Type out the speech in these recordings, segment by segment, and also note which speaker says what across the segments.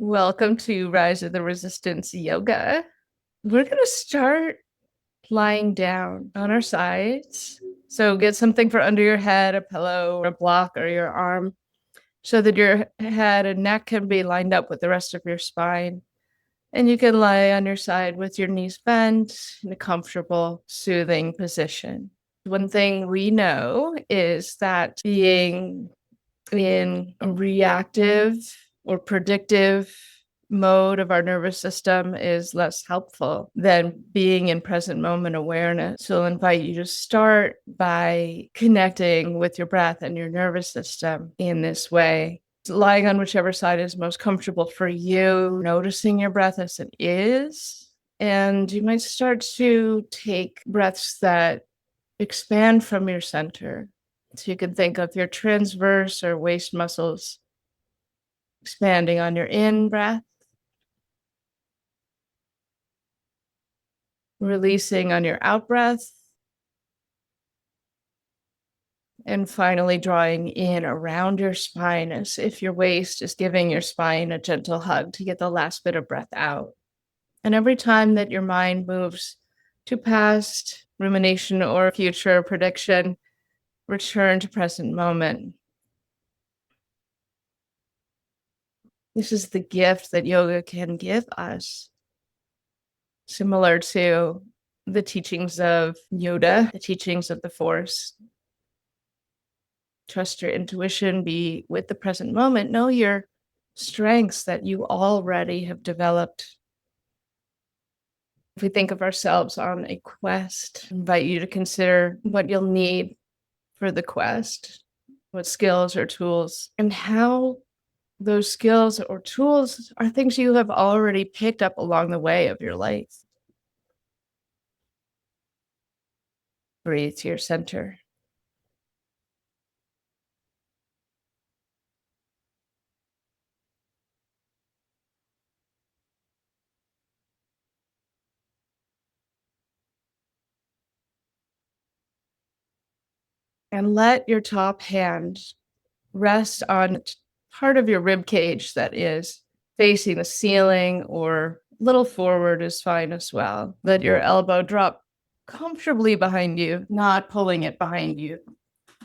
Speaker 1: Welcome to Rise of the Resistance Yoga. We're going to start lying down on our sides. So get something for under your head, a pillow, a block, or your arm, so that your head and neck can be lined up with the rest of your spine. And you can lie on your side with your knees bent in a comfortable, soothing position. One thing we know is that being in a reactive or predictive mode of our nervous system is less helpful than being in present moment awareness. So I'll invite you to start by connecting with your breath and your nervous system in this way. Lying on whichever side is most comfortable for you, noticing your breath as it is. And you might start to take breaths that expand from your center. So you can think of your transverse or waist muscles expanding on your in breath, releasing on your out breath, and finally drawing in around your spine as if your waist is giving your spine a gentle hug to get the last bit of breath out. And every time that your mind moves to past rumination or future prediction, return to present moment. This is the gift that yoga can give us, similar to the teachings of Yoda, the teachings of the Force. Trust your intuition, be with the present moment, know your strengths that you already have developed. If we think of ourselves on a quest, I invite you to consider what you'll need for the quest, what skills or tools, and how those skills or tools are things you have already picked up along the way of your life. Breathe to your center. And let your top hand rest on part of your rib cage that is facing the ceiling, or a little forward is fine as well. Let your elbow drop comfortably behind you, not pulling it behind you,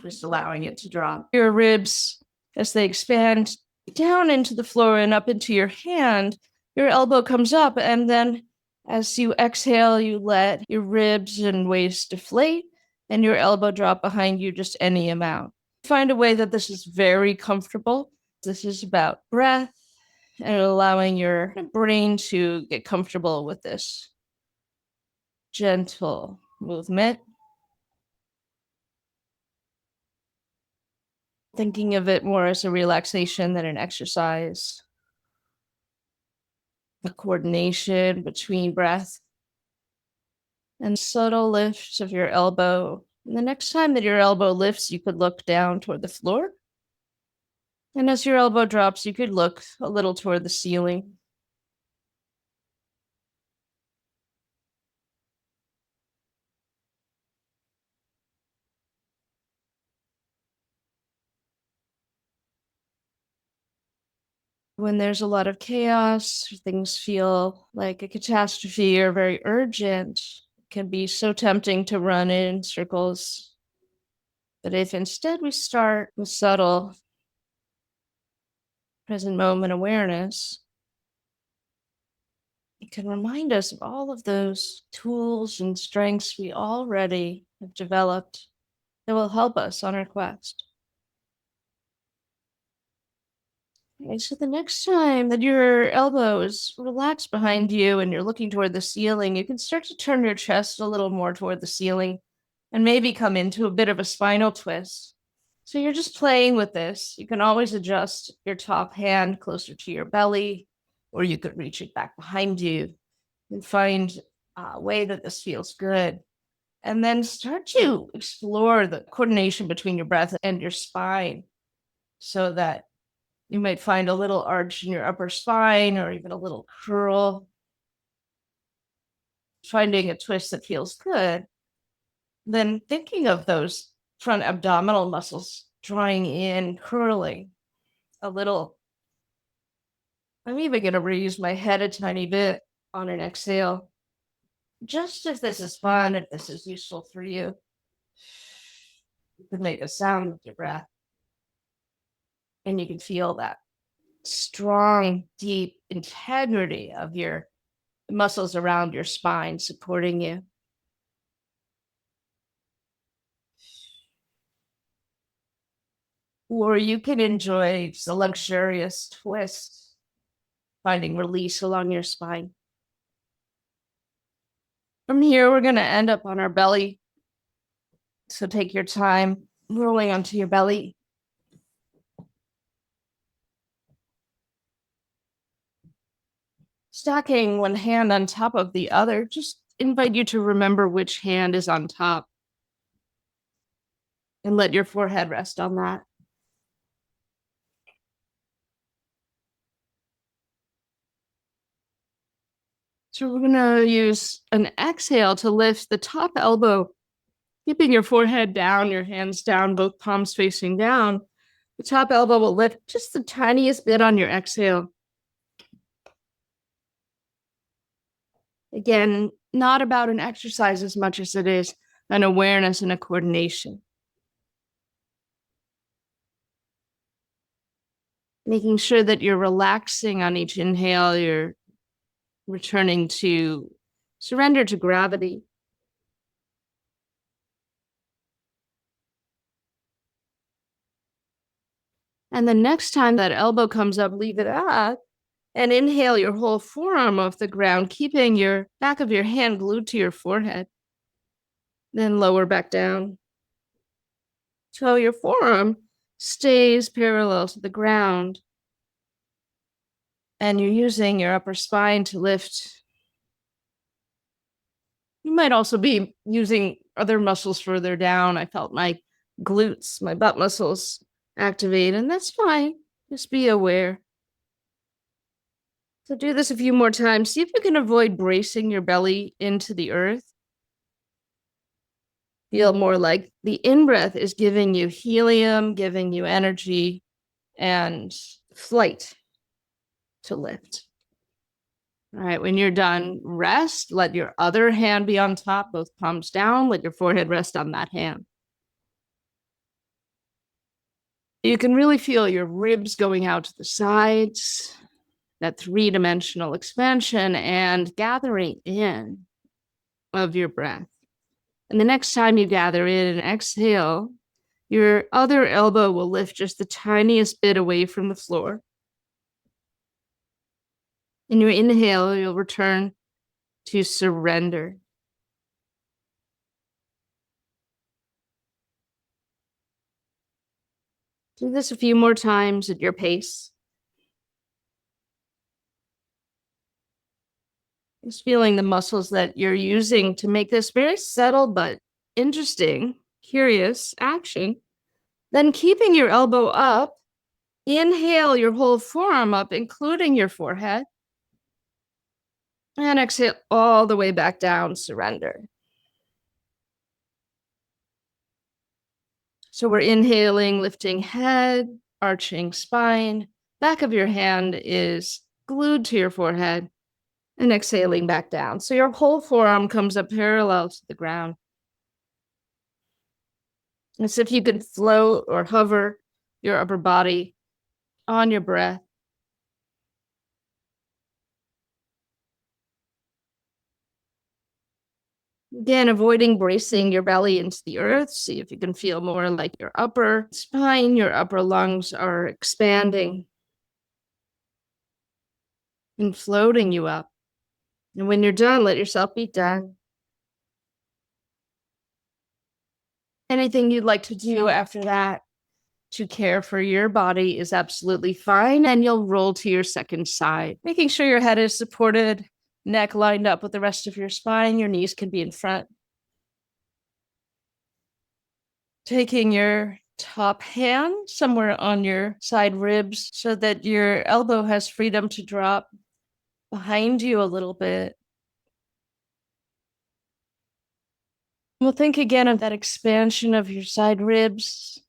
Speaker 1: just allowing it to drop. Your ribs, as they expand down into the floor and up into your hand, your elbow comes up, and then as you exhale, you let your ribs and waist deflate and your elbow drop behind you just any amount. Find a way that this is very comfortable. This is about breath and allowing your brain to get comfortable with this gentle movement. Thinking of it more as a relaxation than an exercise. A coordination between breath and subtle lifts of your elbow. And the next time that your elbow lifts, you could look down toward the floor. And as your elbow drops, you could look a little toward the ceiling. When there's a lot of chaos, things feel like a catastrophe or very urgent, it can be so tempting to run in circles. But if instead we start with subtle present moment awareness, it can remind us of all of those tools and strengths we already have developed that will help us on our quest. Okay, so the next time that your elbow is relaxed behind you and you're looking toward the ceiling, you can start to turn your chest a little more toward the ceiling and maybe come into a bit of a spinal twist. So you're just playing with this. You can always adjust your top hand closer to your belly, or you could reach it back behind you and find a way that this feels good. And then start to explore the coordination between your breath and your spine, so that you might find a little arch in your upper spine or even a little curl. Finding a twist that feels good. Then thinking of those front abdominal muscles drawing in, curling a little. I'm even going to raise my head a tiny bit on an exhale. Just if this is fun, if this is useful for you, you can make a sound with your breath. And you can feel that strong, deep integrity of your muscles around your spine supporting you. Or you can enjoy the luxurious twist, finding release along your spine. From here, we're going to end up on our belly. So take your time rolling onto your belly. Stacking one hand on top of the other, just invite you to remember which hand is on top and let your forehead rest on that. So we're going to use an exhale to lift the top elbow, keeping your forehead down, your hands down, both palms facing down. The top elbow will lift just the tiniest bit on your exhale. Again, not about an exercise as much as it is an awareness and a coordination. Making sure that you're relaxing on each inhale, you're returning to surrender to gravity. And the next time that elbow comes up, leave it at, and inhale your whole forearm off the ground, keeping your back of your hand glued to your forehead. Then lower back down. So your forearm stays parallel to the ground. And you're using your upper spine to lift. You might also be using other muscles further down. I felt my glutes, my butt muscles activate, and that's fine. Just be aware. So do this a few more times. See if you can avoid bracing your belly into the earth. Feel more like the in-breath is giving you helium, giving you energy and flight to lift. All right, when you're done, rest. Let your other hand be on top, both palms down. Let your forehead rest on that hand. You can really feel your ribs going out to the sides, that three-dimensional expansion and gathering in of your breath. And the next time you gather in and exhale, your other elbow will lift just the tiniest bit away from the floor. In your inhale, you'll return to surrender. Do this a few more times at your pace. Just feeling the muscles that you're using to make this very subtle but interesting, curious action. Then keeping your elbow up, inhale your whole forearm up, including your forehead. And exhale all the way back down, surrender. So we're inhaling, lifting head, arching spine. Back of your hand is glued to your forehead. And exhaling back down. So your whole forearm comes up parallel to the ground. As if you could float or hover your upper body on your breath. Again, avoiding bracing your belly into the earth. See if you can feel more like your upper spine, your upper lungs are expanding and floating you up. And when you're done, let yourself be done. Anything you'd like to do after that to care for your body is absolutely fine. And you'll roll to your second side, making sure your head is supported, neck lined up with the rest of your spine. Your knees can be in front. Taking your top hand somewhere on your side ribs so that your elbow has freedom to drop behind you a little bit. We'll think again of that expansion of your side ribs,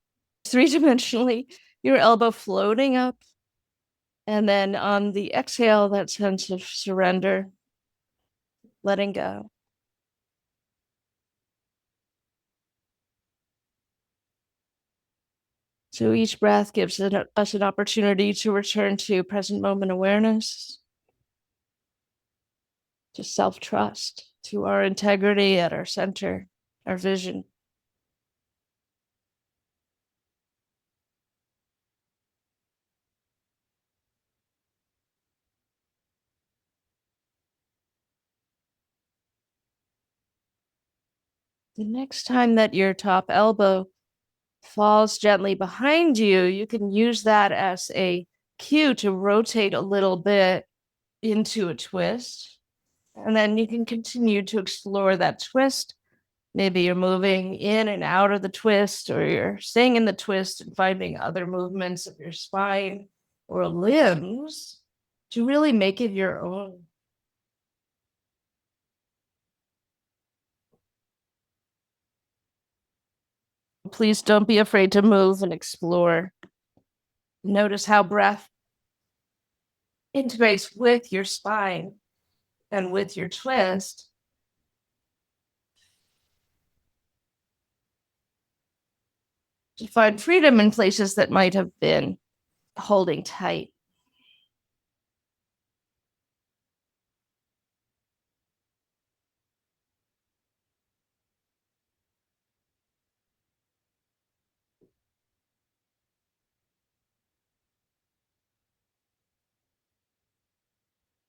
Speaker 1: three-dimensionally, your elbow floating up And then on the exhale, that sense of surrender, letting go. So each breath gives us an opportunity to return to present moment awareness, to self-trust, to our integrity at our center, our vision. The next time that your top elbow falls gently behind you, you can use that as a cue to rotate a little bit into a twist. And then you can continue to explore that twist. Maybe you're moving in and out of the twist, or you're staying in the twist and finding other movements of your spine or limbs to really make it your own. Please don't be afraid to move and explore. Notice how breath integrates with your spine and with your twist. To find freedom in places that might have been holding tight.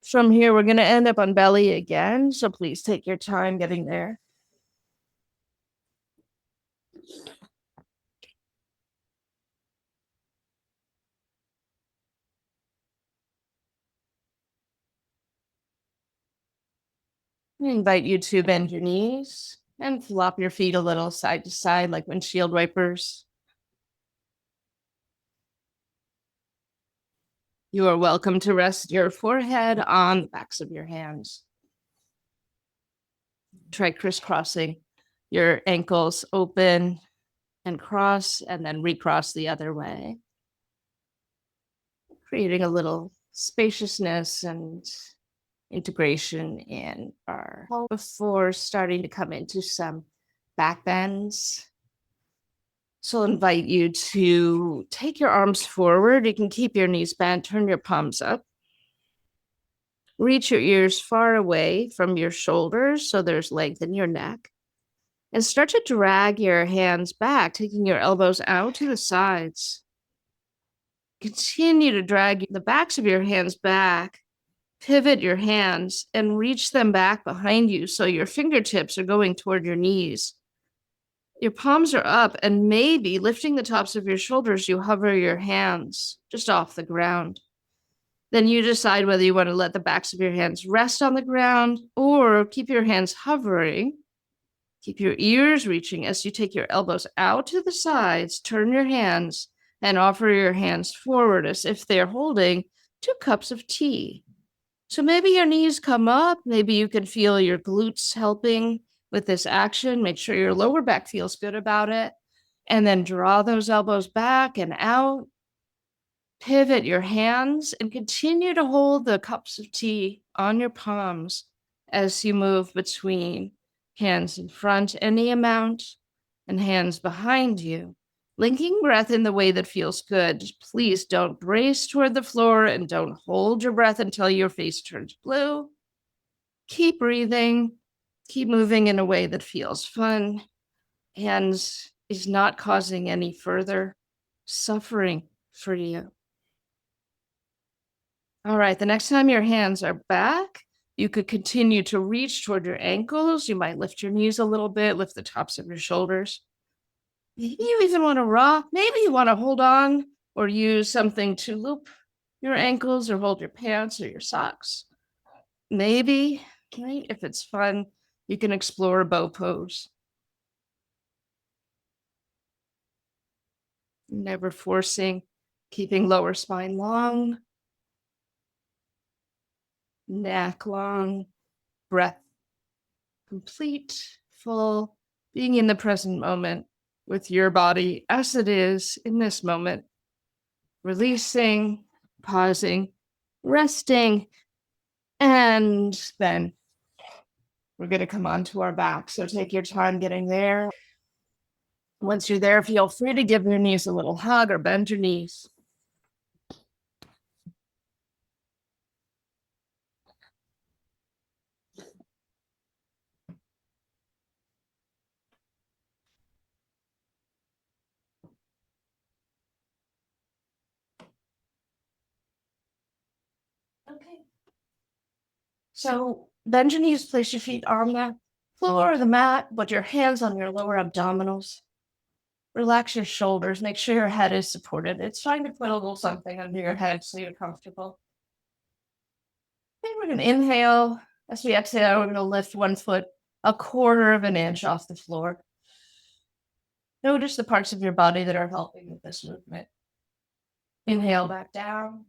Speaker 1: From here, we're going to end up on belly again, so please take your time getting there. I invite you to bend your knees and flop your feet a little side to side like windshield wipers. You are welcome to rest your forehead on the backs of your hands. Try crisscrossing your ankles open and cross, and then recross the other way, creating a little spaciousness and integration in our before starting to come into some back bends. So I'll invite you to take your arms forward. You can keep your knees bent, turn your palms up. Reach your ears far away from your shoulders so there's length in your neck. And start to drag your hands back, taking your elbows out to the sides. Continue to drag the backs of your hands back. Pivot your hands and reach them back behind you so your fingertips are going toward your knees. Your palms are up, and maybe lifting the tops of your shoulders, you hover your hands just off the ground. Then you decide whether you want to let the backs of your hands rest on the ground or keep your hands hovering. Keep your ears reaching as you take your elbows out to the sides, turn your hands, and offer your hands forward as if they're holding 2 cups of tea. So maybe your knees come up, maybe you can feel your glutes helping with this action. Make sure your lower back feels good about it. And then draw those elbows back and out. Pivot your hands and continue to hold the cups of tea on your palms as you move between hands in front, any amount, and hands behind you. Linking breath in the way that feels good. Please don't brace toward the floor and don't hold your breath until your face turns blue. Keep breathing. Keep moving in a way that feels fun and is not causing any further suffering for you. All right, the next time your hands are back, you could continue to reach toward your ankles. You might lift your knees a little bit, lift the tops of your shoulders. Maybe you even want to rock. Maybe you want to hold on or use something to loop your ankles or hold your pants or your socks. Maybe, right, if it's fun, you can explore a bow pose. Never forcing, keeping lower spine long, neck long, breath complete, full, being in the present moment with your body as it is in this moment, releasing, pausing, resting, and then we're going to come onto our back. So take your time getting there. Once you're there, feel free to give your knees a little hug or bend your knees. Okay. So bend your knees, place your feet on the floor or the mat, put your hands on your lower abdominals. Relax your shoulders, make sure your head is supported. It's fine to put a little something under your head so you're comfortable. Okay, we're going to inhale. As we exhale, we're going to lift one foot a quarter of an inch off the floor. Notice the parts of your body that are helping with this movement. Inhale back down.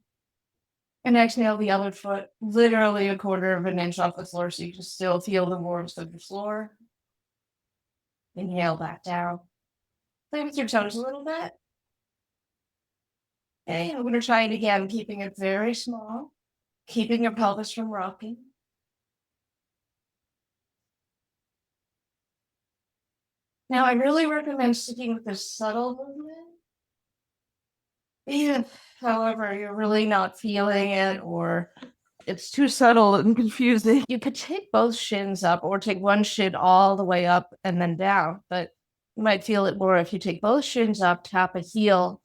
Speaker 1: And exhale the other foot, literally a quarter of an inch off the floor so you can still feel the warmth of the floor. Inhale back down. Play with your toes a little bit. Okay, I'm going to try it again, keeping it very small, keeping your pelvis from rocking. Now, I really recommend sticking with this subtle movement. If, however, you're really not feeling it or it's too subtle and confusing, you could take both shins up or take one shin all the way up and then down, but you might feel it more if you take both shins up, tap a heel,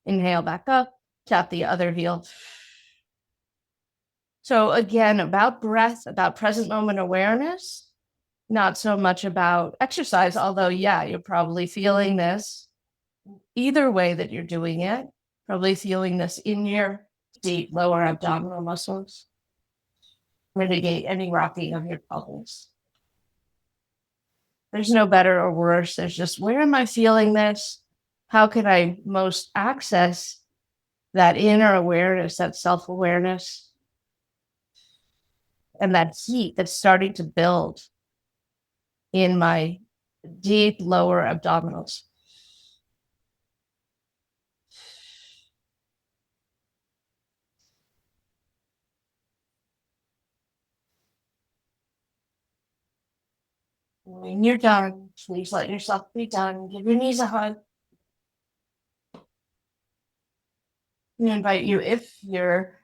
Speaker 1: inhale back up, tap the other heel. So again, about breath, about present moment awareness, not so much about exercise, although, yeah, you're probably feeling this either way that you're doing it, probably feeling this in your deep lower abdominal muscles. Mitigate any rocking of your pelvis. There's no better or worse. There's just, where am I feeling this? How can I most access that inner awareness, that self-awareness, and that heat that's starting to build in my deep lower abdominals? When you're done, please let yourself be done. Give your knees a hug. We invite you, if you're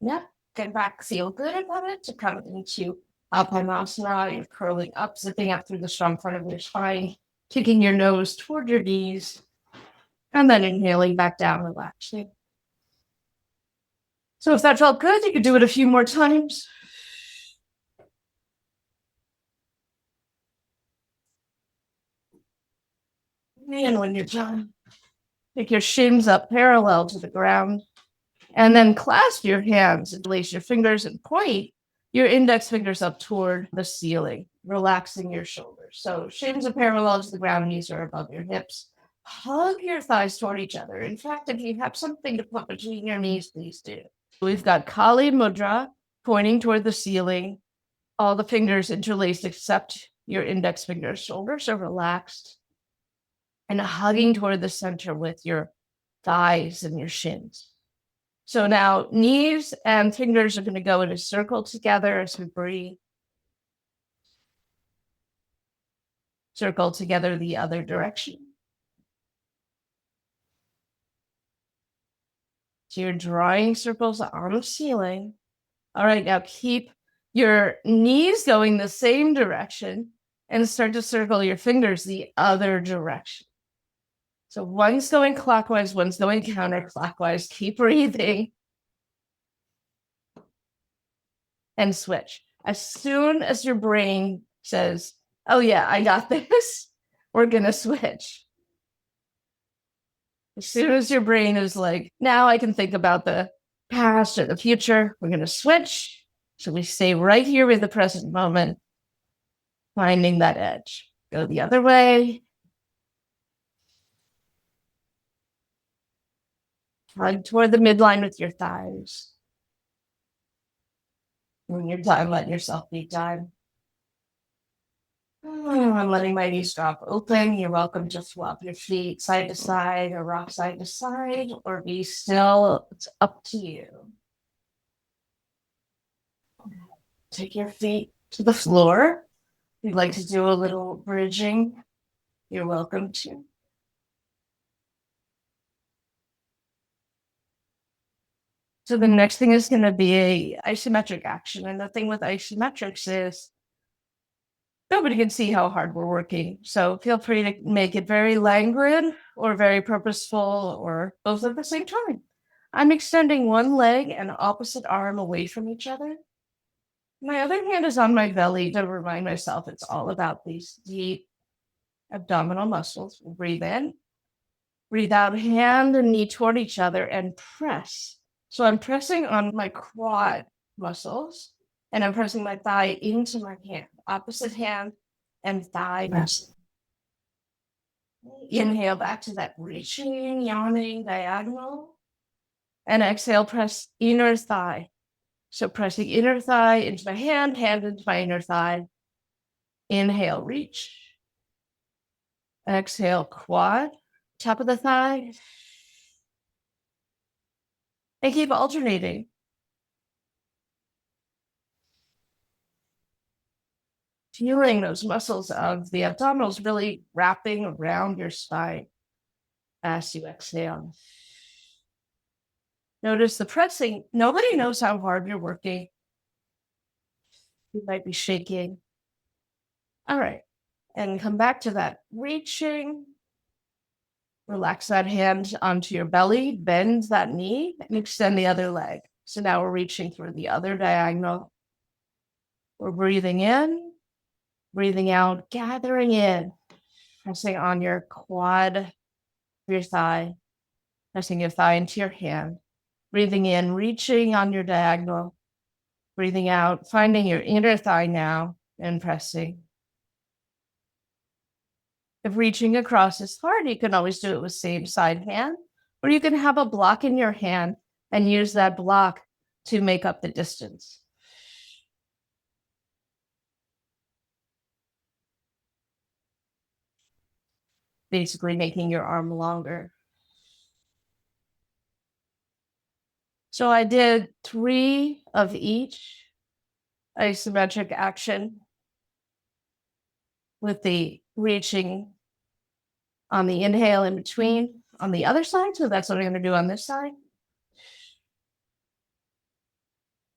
Speaker 1: get back, feel good about it, to come into Alpanasana. You're curling up, zipping up through the strong front of your spine, kicking your nose toward your knees, and then inhaling back down, relaxing. So if that felt good, you could do it a few more times. And when you're done, pick your shins up parallel to the ground, and then clasp your hands and lace your fingers and point your index fingers up toward the ceiling, relaxing your shoulders. So shins are parallel to the ground, knees are above your hips. Hug your thighs toward each other. In fact, if you have something to put between your knees, please do. We've got Kali Mudra, pointing toward the ceiling, all the fingers interlaced except your index fingers. Shoulders are relaxed, and hugging toward the center with your thighs and your shins. So now knees and fingers are going to go in a circle together as we breathe. Circle together the other direction. So you're drawing circles on the ceiling. All right, now keep your knees going the same direction and start to circle your fingers the other direction. So one's going clockwise, one's going counterclockwise. Keep breathing. And switch. As soon as your brain says, oh yeah, I got this, we're going to switch. As soon as your brain is like, now I can think about the past or the future, we're going to switch. So we stay right here with the present moment, finding that edge. Go the other way. Hug toward the midline with your thighs. When you're done, let yourself be done. I'm letting my knees drop open. You're welcome to flop your feet side to side or rock side to side or be still. It's up to you. Take your feet to the floor. If you'd like to do a little bridging, you're welcome to. So the next thing is going to be a isometric action. And the thing with isometrics is nobody can see how hard we're working. So feel free to make it very languid or very purposeful or both at the same time. I'm extending one leg and opposite arm away from each other. My other hand is on my belly to remind myself it's all about these deep abdominal muscles. Breathe in, breathe out, hand and knee toward each other and press. So I'm pressing on my quad muscles and I'm pressing my thigh into my hand, opposite hand and thigh muscle. Inhale back to that reaching, yawning diagonal. And exhale, press inner thigh. So pressing inner thigh into my hand, hand into my inner thigh. Inhale, reach. Exhale, quad, top of the thigh. And keep alternating. Feeling those muscles of the abdominals really wrapping around your spine as you exhale. Notice the pressing. Nobody knows how hard you're working. You might be shaking. All right. And come back to that reaching. Relax that hand onto your belly, bend that knee, and extend the other leg. So now we're reaching through the other diagonal. We're breathing in, breathing out, gathering in, pressing on your quad, your thigh, pressing your thigh into your hand. Breathing in, reaching on your diagonal. Breathing out, finding your inner thigh now and pressing. If reaching across is hard, you can always do it with same side hand, or you can have a block in your hand and use that block to make up the distance. Basically making your arm longer. So I did 3 of each isometric action with the reaching on the inhale in between on the other side. So that's what I'm going to do on this side.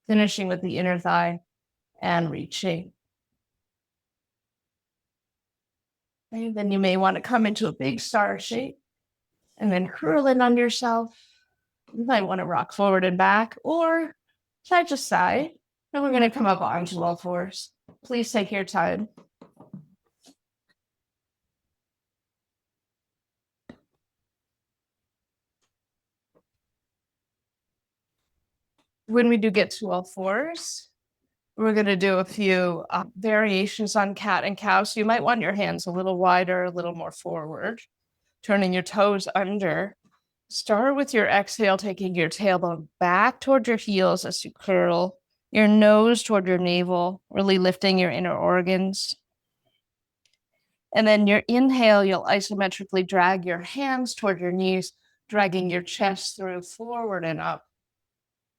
Speaker 1: Finishing with the inner thigh and reaching. And then you may want to come into a big star shape and then curl in on yourself. You might want to rock forward and back or side to side. And we're going to come up onto all fours. Please take your time. When we do get to all fours, we're going to do a few variations on cat and cow. So you might want your hands a little wider, a little more forward, turning your toes under. Start with your exhale, taking your tailbone back toward your heels as you curl, your nose toward your navel, really lifting your inner organs. And then your inhale, you'll isometrically drag your hands toward your knees, dragging your chest through forward and up.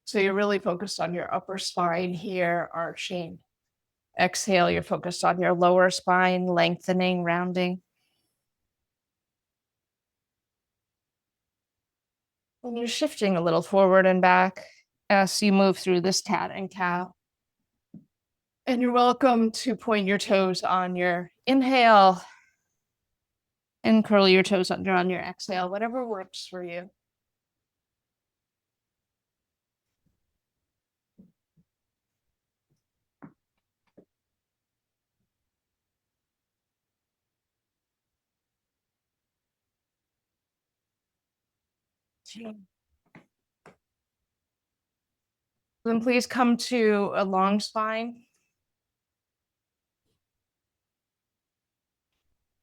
Speaker 1: So you're really focused on your upper spine here, arching. Exhale, you're focused on your lower spine, lengthening, rounding. And you're shifting a little forward and back as you move through this cat and cow. And you're welcome to point your toes on your inhale and curl your toes under on your exhale, whatever works for you. Then please come to a long spine.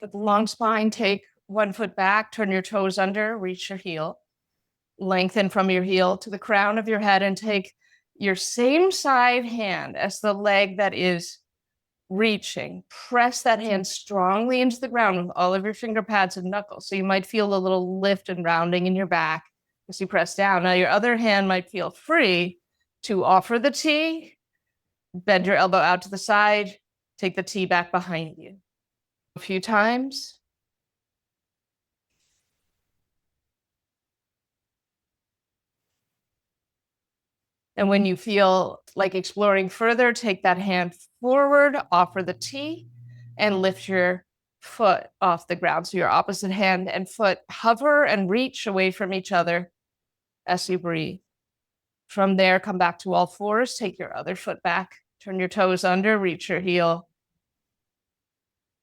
Speaker 1: With the long spine, take 1 foot back, turn your toes under, reach your heel. Lengthen from your heel to the crown of your head and take your same side hand as the leg that is reaching. Press that hand strongly into the ground with all of your finger pads and knuckles. So you might feel a little lift and rounding in your back as you press down. Now your other hand might feel free to offer the T, bend your elbow out to the side, take the T back behind you. A few times. And when you feel like exploring further, take that hand forward, offer the T, and lift your foot off the ground. So your opposite hand and foot hover and reach away from each other as you breathe. From there, come back to all fours, take your other foot back, turn your toes under, reach your heel.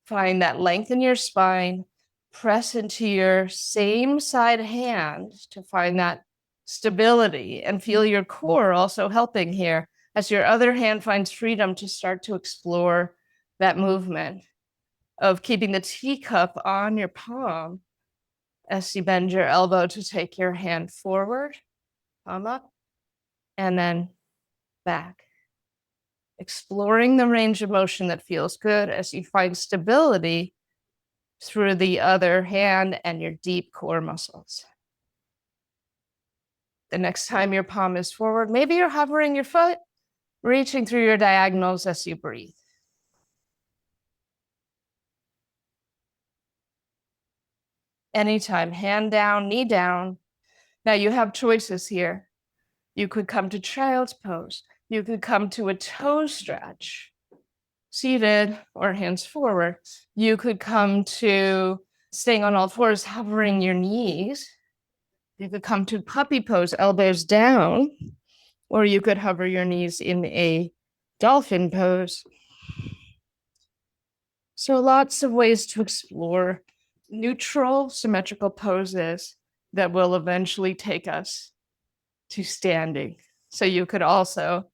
Speaker 1: Find that length in your spine, press into your same side hand to find that stability and feel your core also helping here as your other hand finds freedom to start to explore that movement of keeping the teacup on your palm as you bend your elbow to take your hand forward, palm up, and then back. Exploring the range of motion that feels good as you find stability through the other hand and your deep core muscles. The next time your palm is forward, maybe you're hovering your foot, reaching through your diagonals as you breathe. Anytime, hand down, knee down. Now you have choices here. You could come to child's pose. You could come to a toe stretch, seated or hands forward. You could come to staying on all fours, hovering your knees. You could come to puppy pose, elbows down, or you could hover your knees in a dolphin pose. So lots of ways to explore neutral, symmetrical poses that will eventually take us to standing. So you could also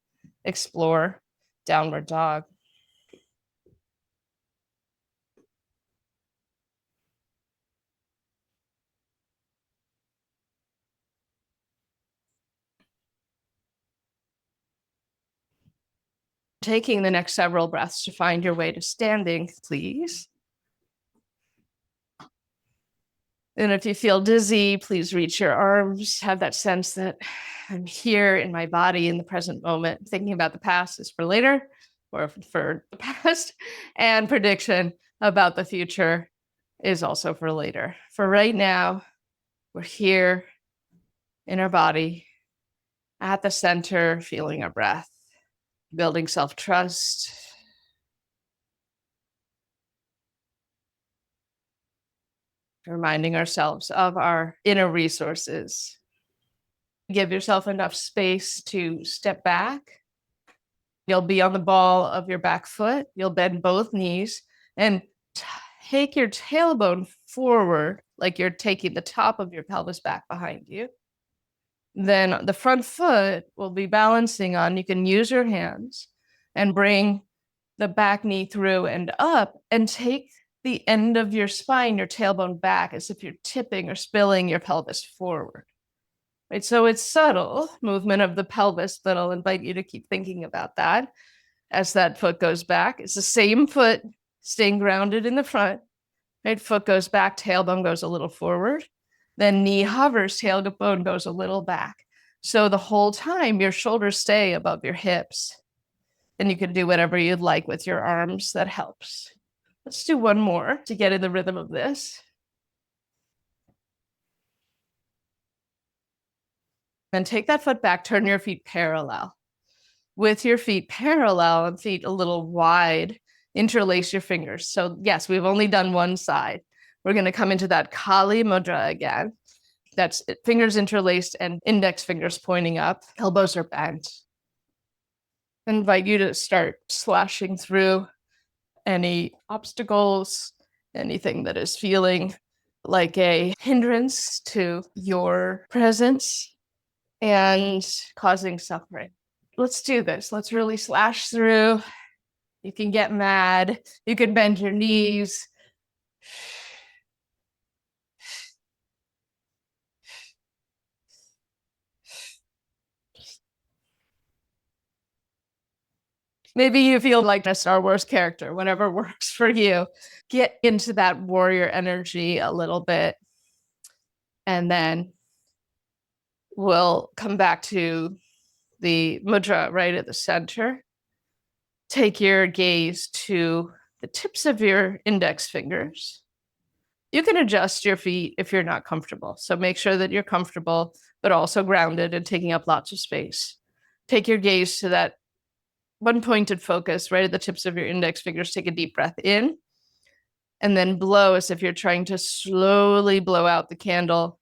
Speaker 1: explore downward dog. Taking the next several breaths to find your way to standing, please. And if you feel dizzy, please reach your arms. Have that sense that I'm here in my body in the present moment. Thinking about the past is for later, or for the past, and prediction about the future is also for later. For right now, we're here in our body, at the center, feeling our breath, building self-trust, reminding ourselves of our inner resources. Give yourself enough space to step back. You'll be on the ball of your back foot. You'll bend both knees and take your tailbone forward like you're taking the top of your pelvis back behind you. Then the front foot will be balancing on, you can use your hands and bring the back knee through and up and take the end of your spine, your tailbone back as if you're tipping or spilling your pelvis forward. Right? So it's subtle movement of the pelvis, but I'll invite you to keep thinking about that as that foot goes back. It's the same foot staying grounded in the front. Right? Foot goes back, tailbone goes a little forward. Then knee hovers, tailbone goes a little back. So the whole time your shoulders stay above your hips. And you can do whatever you'd like with your arms. That helps. Let's do one more to get in the rhythm of this. Then take that foot back, turn your feet parallel. With your feet parallel and feet a little wide, interlace your fingers. So yes, we've only done one side. We're going to come into that Kali Mudra again. That's fingers interlaced and index fingers pointing up. Elbows are bent. I invite you to start slashing through any obstacles, anything that is feeling like a hindrance to your presence and causing suffering. Let's do this. Let's really slash through. You can get mad. You can bend your knees. Maybe you feel like a Star Wars character, whatever works for you. Get into that warrior energy a little bit. And then we'll come back to the mudra right at the center. Take your gaze to the tips of your index fingers. You can adjust your feet if you're not comfortable. So make sure that you're comfortable, but also grounded and taking up lots of space. Take your gaze to that one pointed focus right at the tips of your index fingers. Take a deep breath in and then blow as if you're trying to slowly blow out the candle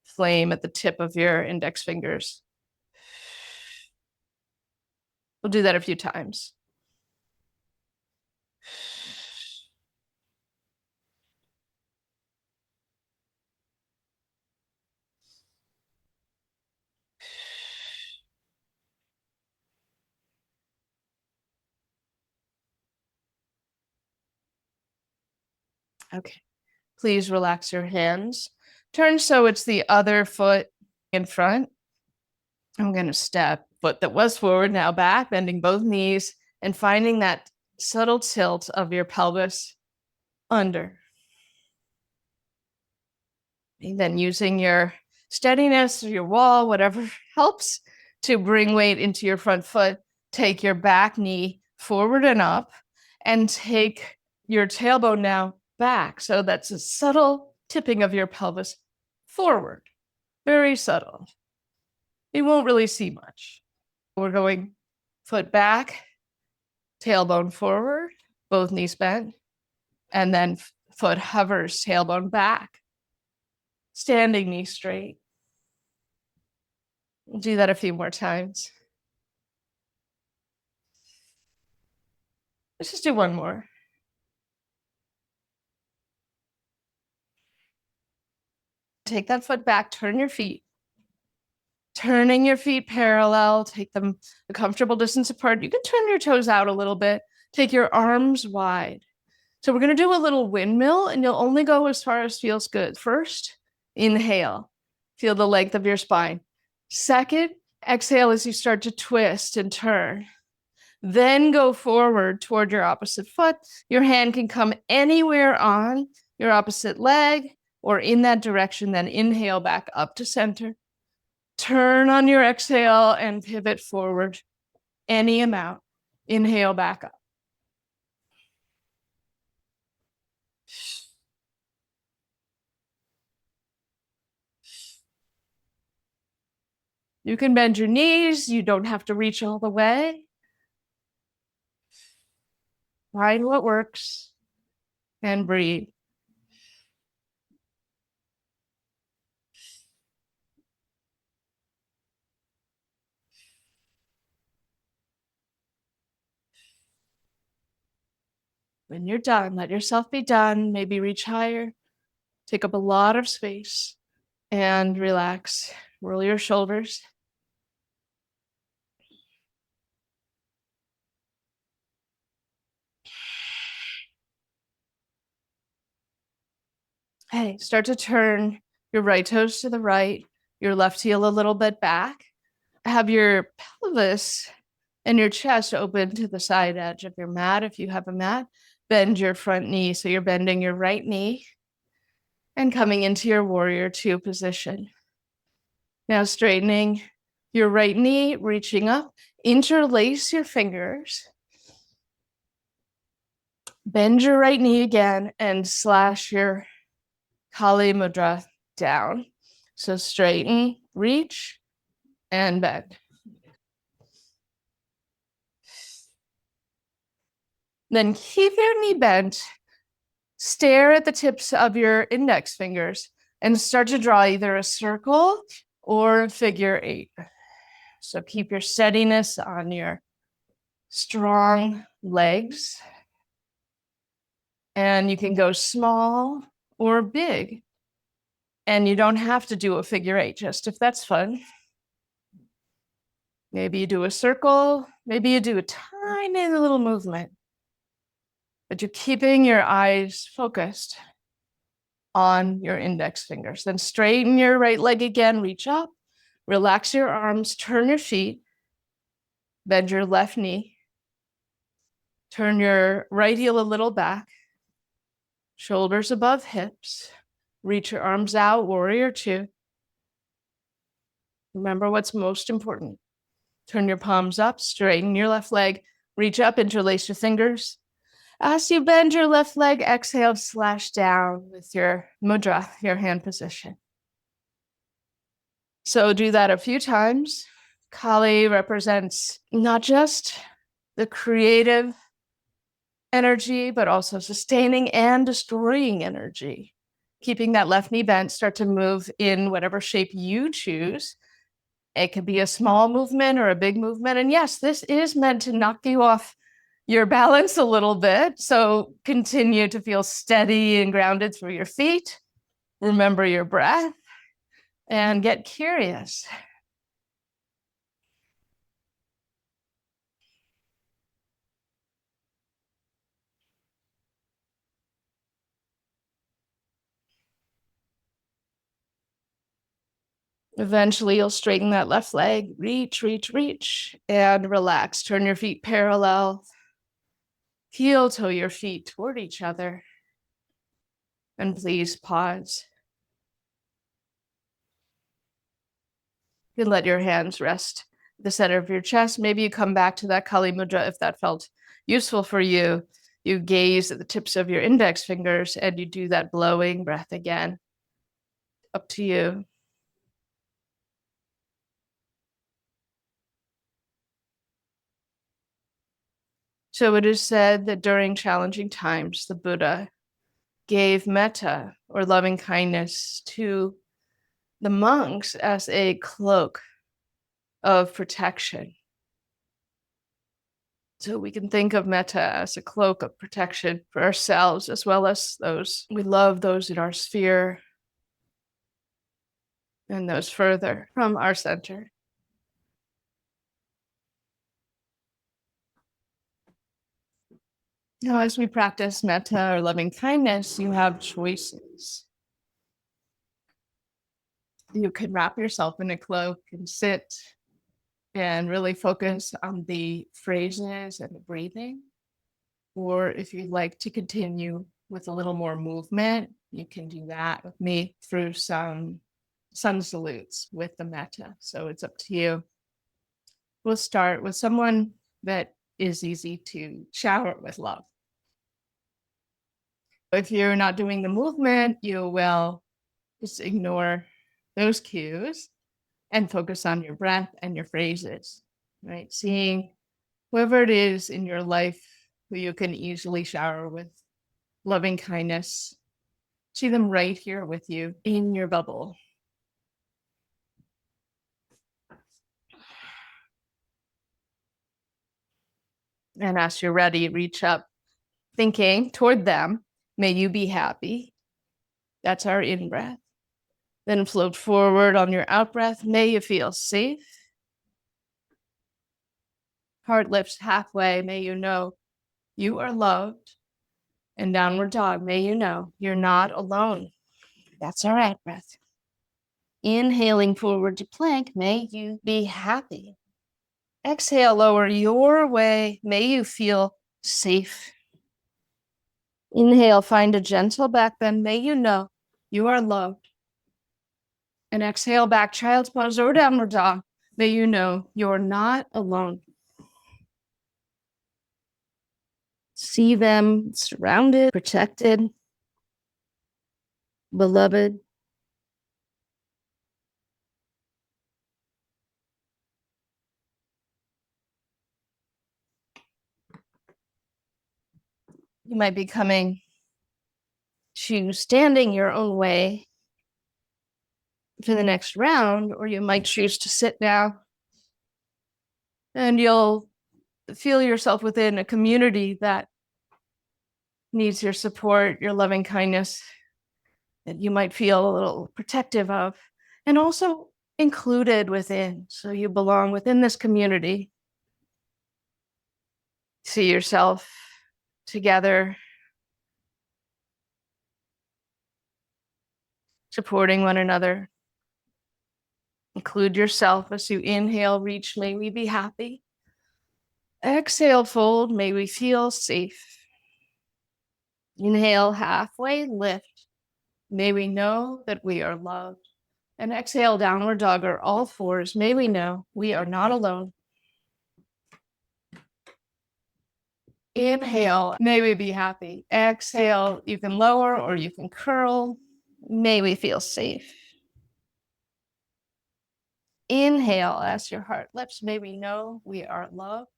Speaker 1: flame at the tip of your index fingers. We'll do that a few times. Okay. Please relax your hands. Turn so it's the other foot in front. I'm going to step foot that was forward, now back, bending both knees and finding that subtle tilt of your pelvis under. And then using your steadiness or your wall, whatever helps to bring weight into your front foot, take your back knee forward and up and take your tailbone now back. So that's a subtle tipping of your pelvis forward, very subtle. You won't really see much. We're going foot back, tailbone forward, both knees bent, and then foot hovers, tailbone back, standing knee straight. We'll do that a few more times. Let's just do one more. Take that foot back, turn your feet. Turning your feet parallel, take them a comfortable distance apart. You can turn your toes out a little bit. Take your arms wide. So we're going to do a little windmill, and you'll only go as far as feels good. First, inhale. Feel the length of your spine. Second, exhale as you start to twist and turn. Then go forward toward your opposite foot. Your hand can come anywhere on your opposite leg or in that direction. Then inhale back up to center. Turn on your exhale and pivot forward any amount. Inhale back up. You can bend your knees. You don't have to reach all the way. Find what works and breathe. When you're done, let yourself be done. Maybe reach higher. Take up a lot of space and relax. Roll your shoulders. Hey, start to turn your right toes to the right, your left heel a little bit back. Have your pelvis and your chest open to the side edge of your mat. If you have a mat, bend your front knee. So you're bending your right knee and coming into your warrior two position. Now straightening your right knee, reaching up, interlace your fingers. Bend your right knee again and slash your Kali Mudra down. So straighten, reach, and bend. Then keep your knee bent. Stare at the tips of your index fingers and start to draw either a circle or a figure eight. So keep your steadiness on your strong legs. And you can go small or big. And you don't have to do a figure eight, just if that's fun. Maybe you do a circle, maybe you do a tiny little movement. But you're keeping your eyes focused on your index fingers. Then straighten your right leg again, reach up, relax your arms, turn your feet, bend your left knee, Turn your right heel a little back, shoulders above hips. Reach your arms out, warrior two. Remember what's most important. Turn your palms up, straighten your left leg, reach up, interlace your fingers. As you bend your left leg, exhale, slash down with your mudra, your hand position. So do that a few times. Kali represents not just the creative energy, but also sustaining and destroying energy. Keeping that left knee bent, start to move in whatever shape you choose. It could be a small movement or a big movement. And yes, this is meant to knock you off your balance a little bit. So continue to feel steady and grounded through your feet. Remember your breath and get curious. Eventually, you'll straighten that left leg, reach, reach, reach, and relax. Turn your feet parallel. Heel toe your feet toward each other. And please pause. You can let your hands rest at the center of your chest. Maybe you come back to that Kali Mudra if that felt useful for you. You gaze at the tips of your index fingers and you do that blowing breath again. Up to you. So it is said that during challenging times, the Buddha gave metta, or loving kindness, to the monks as a cloak of protection. So we can think of metta as a cloak of protection for ourselves as well as those we love, those in our sphere, and those further from our center. Now, as we practice metta or loving kindness, you have choices. You can wrap yourself in a cloak and sit and really focus on the phrases and the breathing. Or if you'd like to continue with a little more movement, you can do that with me through some sun salutes with the metta. So it's up to you. We'll start with someone that is easy to shower with love. If you're not doing the movement, you will just ignore those cues and focus on your breath and your phrases, right? Seeing whoever it is in your life who you can easily shower with loving kindness. See them right here with you in your bubble. And as you're ready, reach up, thinking toward them. May you be happy. That's our in breath. Then float forward on your out breath. May you feel safe. Heart lifts halfway. May you know you are loved. And downward dog. May you know you're not alone. That's our out breath. Inhaling forward to plank. May you be happy. Exhale, lower your way. May you feel safe. Inhale, find a gentle back bend. May you know you are loved. And exhale, back child's pose or downward dog. May you know you're not alone. See them surrounded, protected, beloved. You might be coming to standing your own way for the next round, or you might choose to sit now. And you'll feel yourself within a community that needs your support, your loving kindness, that you might feel a little protective of, and also included within. So you belong within this community. See yourself together, supporting one another. Include yourself as you inhale, reach, may we be happy. Exhale, fold. May we feel safe. Inhale, halfway lift. May we know that we are loved. And exhale, downward dog or all fours. May we know we are not alone. Inhale, may we be happy. Exhale, you can lower or you can curl. May we feel safe. Inhale as your heart lifts. May we know we are loved.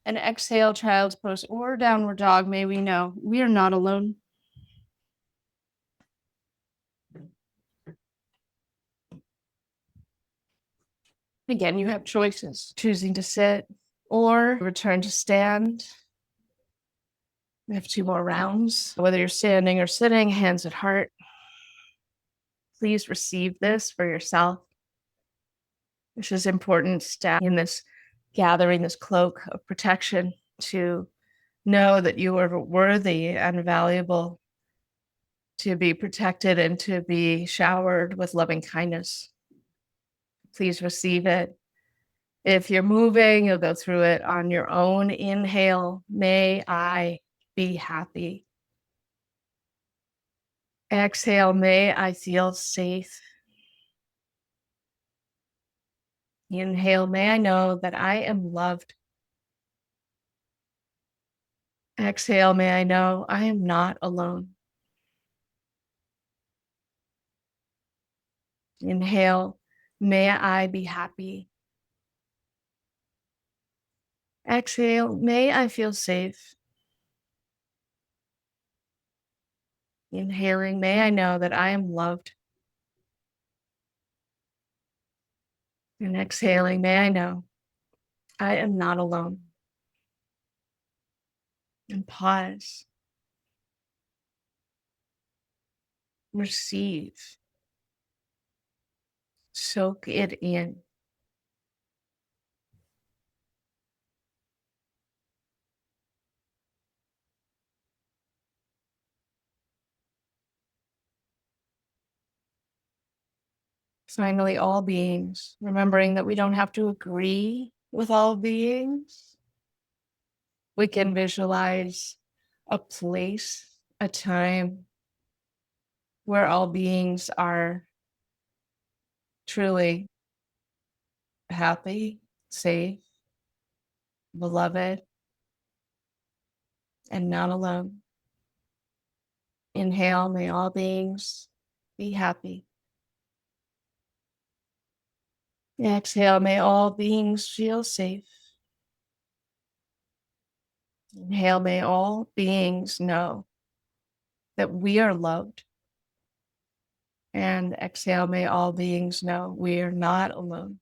Speaker 1: And exhale, child's pose or downward dog. May we know we are not alone. Again, you have choices, choosing to sit or return to stand. We have 2 more rounds. Whether you're standing or sitting, hands at heart. Please receive this for yourself. This is important step in this gathering, this cloak of protection, to know that you are worthy and valuable, to be protected and to be showered with loving kindness. Please receive it. If you're moving, you'll go through it on your own. Inhale, may I be happy. Exhale, may I feel safe. Inhale, may I know that I am loved. Exhale, may I know I am not alone. Inhale, may I be happy. Exhale, may I feel safe. Inhaling, may I know that I am loved. And exhaling, may I know I am not alone. And pause. Receive. Soak it in. Finally, all beings, remembering that we don't have to agree with all beings. We can visualize a place, a time where all beings are truly happy, safe, beloved, and not alone. Inhale, may all beings be happy. Exhale, may all beings feel safe. Inhale, may all beings know that we are loved. And exhale, may all beings know we are not alone.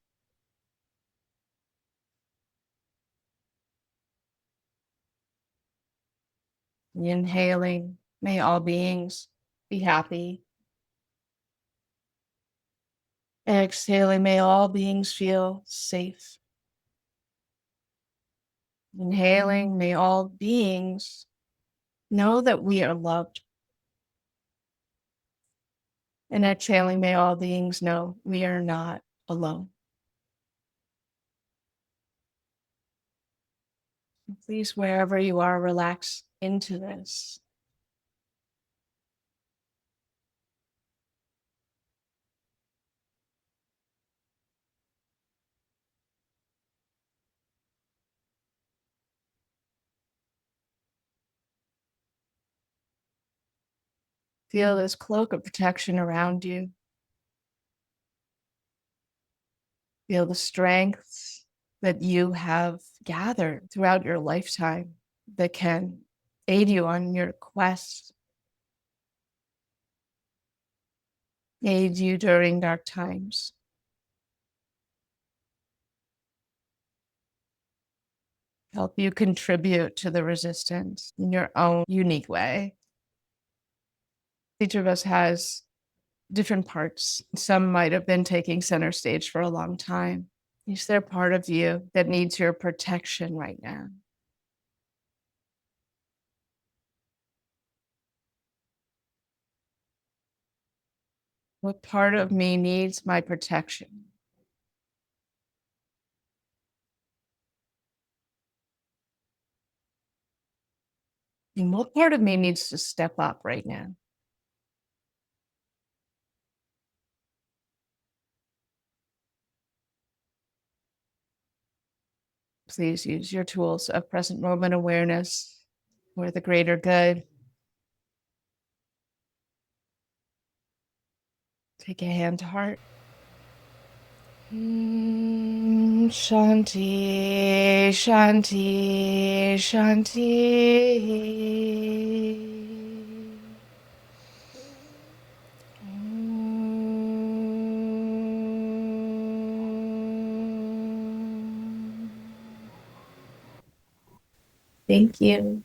Speaker 1: Inhaling, may all beings be happy. Exhaling, may all beings feel safe. Inhaling, may all beings know that we are loved. And exhaling, may all beings know we are not alone. Please, wherever you are, relax into this. Feel this cloak of protection around you. Feel the strengths that you have gathered throughout your lifetime that can aid you on your quest, aid you during dark times, help you contribute to the resistance in your own unique way. Each of us has different parts. Some might have been taking center stage for a long time. Is there part of you that needs your protection right now? What part of me needs my protection? And what part of me needs to step up right now? Please use your tools of present moment awareness for the greater good. Take a hand to heart. Shanti, Shanti, Shanti. Thank you.